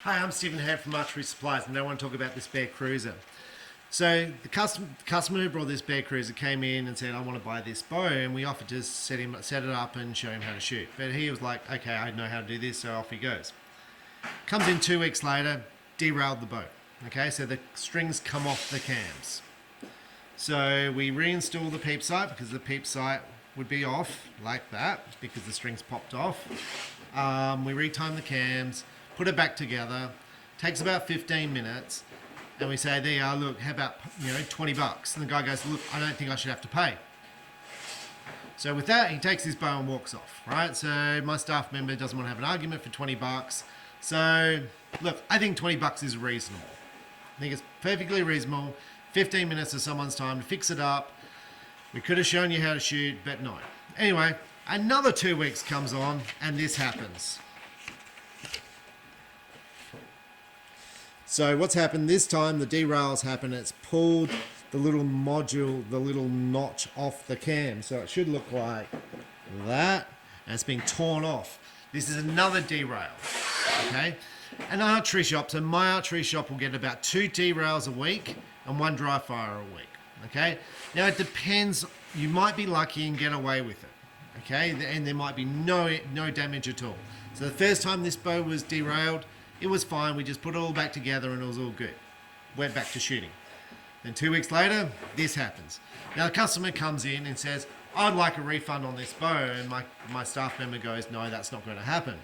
Hi, I'm Stephen Head from Archery Supplies, and I want to talk about this Bear Cruzer. So the customer who brought this Bear Cruzer came in and said, "I want to buy this bow," and we offered to set it up and show him how to shoot. But he was like, "Okay, I know how to do this," so off he goes. Comes in 2 weeks later, derailed the bow. Okay, so the strings come off the cams. So we reinstall the peep sight because the peep sight would be off like that because the strings popped off. We retime the cams, put it back together, takes about 15 minutes, and we say, "There you are, look, how about, $20? And the guy goes, "Look, I don't think I should have to pay." So with that, he takes his bow and walks off, right? So my staff member doesn't want to have an argument for $20. So look, I think $20 is reasonable. I think it's perfectly reasonable. 15 minutes of someone's time to fix it up. We could have shown you how to shoot, but no. Anyway, another 2 weeks comes on and this happens. So what's happened this time, the derails happen, it's pulled the little module, the little notch off the cam. So it should look like that, and it's been torn off. This is another derail, okay? An archery shop, so my archery shop will get about 2 derails a week and 1 dry fire a week, okay? Now it depends, you might be lucky and get away with it, okay? And there might be no damage at all. So the first time this bow was derailed, it was fine, we just put it all back together and it was all good. Went back to shooting. Then 2 weeks later, this happens. Now the customer comes in and says, "I'd like a refund on this bow," and my staff member goes, "No, that's not going to happen."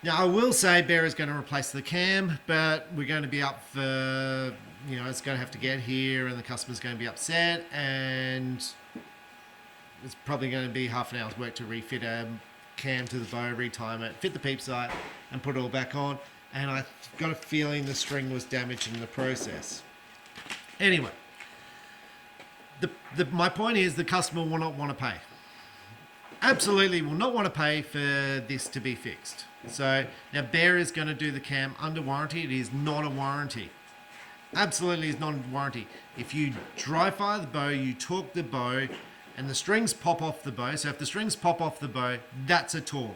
Now I will say Bear is going to replace the cam, but we're going to be up for, it's going to have to get here and the customer's going to be upset, and it's probably going to be half an hour's work to refit a cam to the bow, retime it, fit the peep sight and put it all back on, and I've got a feeling the string was damaged in the process. Anyway, my point is the customer will not want to pay. Absolutely will not want to pay for this to be fixed. So now Bear is going to do the cam under warranty. It is not a warranty. Absolutely is not a warranty. If you dry fire the bow, you torque the bow, and the strings pop off the bow. So if the strings pop off the bow, that's a torque.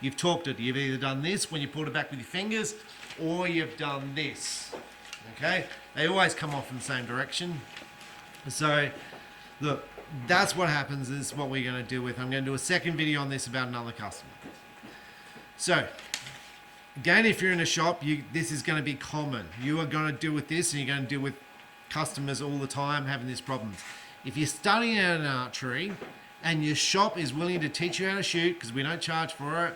You've torqued it. You've either done this when you pulled it back with your fingers, or you've done this. Okay? They always come off in the same direction. So look, that's what happens, is what we're going to deal with. I'm going to do a second video on this about another customer. So again, if you're in a shop, this is going to be common. You are going to deal with this, and you're going to deal with customers all the time having these problems. If you're studying out an archery and your shop is willing to teach you how to shoot, because we don't charge for it,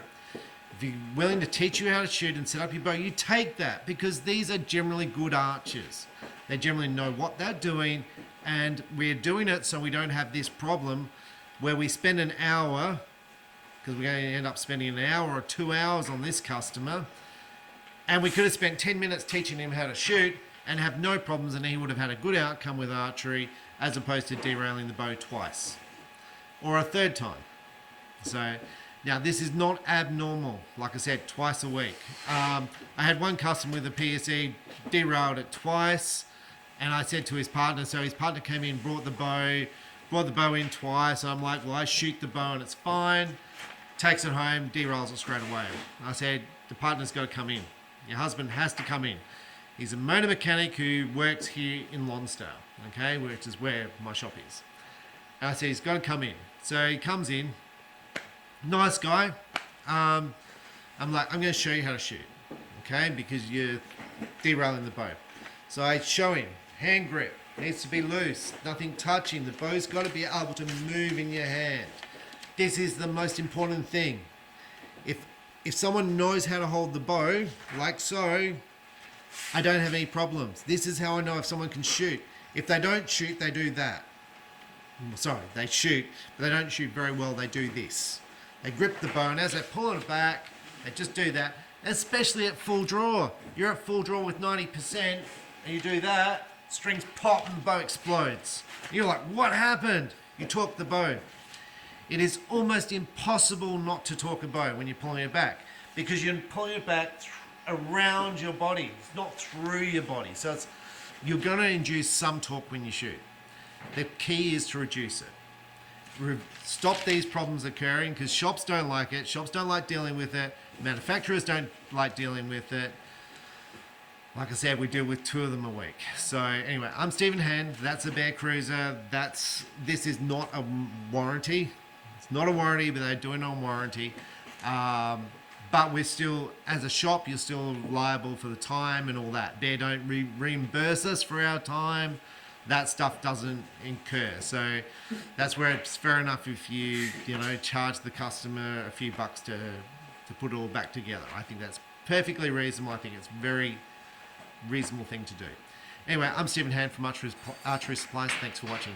if you're willing to teach you how to shoot and set up your bow, you take that, because these are generally good archers. They generally know what they're doing, and we're doing it so we don't have this problem where we spend an hour, because we're going to end up spending an hour or 2 hours on this customer, and we could have spent 10 minutes teaching him how to shoot and have no problems, and he would have had a good outcome with archery, as opposed to derailing the bow twice or a third time. So now this is not abnormal. Like I said, twice a week. I had one customer with a PSE, derailed it twice, and I said to his partner, so his partner came in, brought the bow in twice. I'm like, well, I shoot the bow and it's fine. Takes it home, derails it straight away. I said, the partner's got to come in. Your husband has to come in. He's a motor mechanic who works here in Lonsdale, okay, which is where my shop is. And I said, he's got to come in. So he comes in, nice guy. I'm like, I'm going to show you how to shoot, okay, because you're derailing the bow. So I show him, hand grip, needs to be loose, nothing touching. The bow's got to be able to move in your hand. This is the most important thing. If someone knows how to hold the bow, like so, I don't have any problems. This is how I know if someone can shoot. If they don't shoot, they do that. Sorry, they shoot, but they don't shoot very well. They do this. They grip the bow, and as they're pulling it back, they just do that, especially at full draw. You're at full draw with 90%, and you do that, strings pop and the bow explodes. You're like, what happened? You torque the bow. It is almost impossible not to torque a bow when you're pulling it back, because you're pulling it back around your body. It's not through your body. So you're going to induce some torque when you shoot. The key is to reduce it. Stop these problems occurring, because shops don't like it. Shops don't like dealing with it. Manufacturers don't like dealing with it. Like I said, we deal with 2 of them a week. So anyway, I'm Stephen Hand. That's a Bear Cruzer. This is not a warranty. It's not a warranty, but they're doing it on warranty. But we're still, as a shop, you're still liable for the time and all that. Bear don't reimburse us for our time. That stuff doesn't incur. So that's where it's fair enough if you charge the customer a few bucks to put it all back together. I think that's perfectly reasonable. I think it's very reasonable thing to do. Anyway, I'm Stephen Hand from Archery Supplies. Thanks for watching.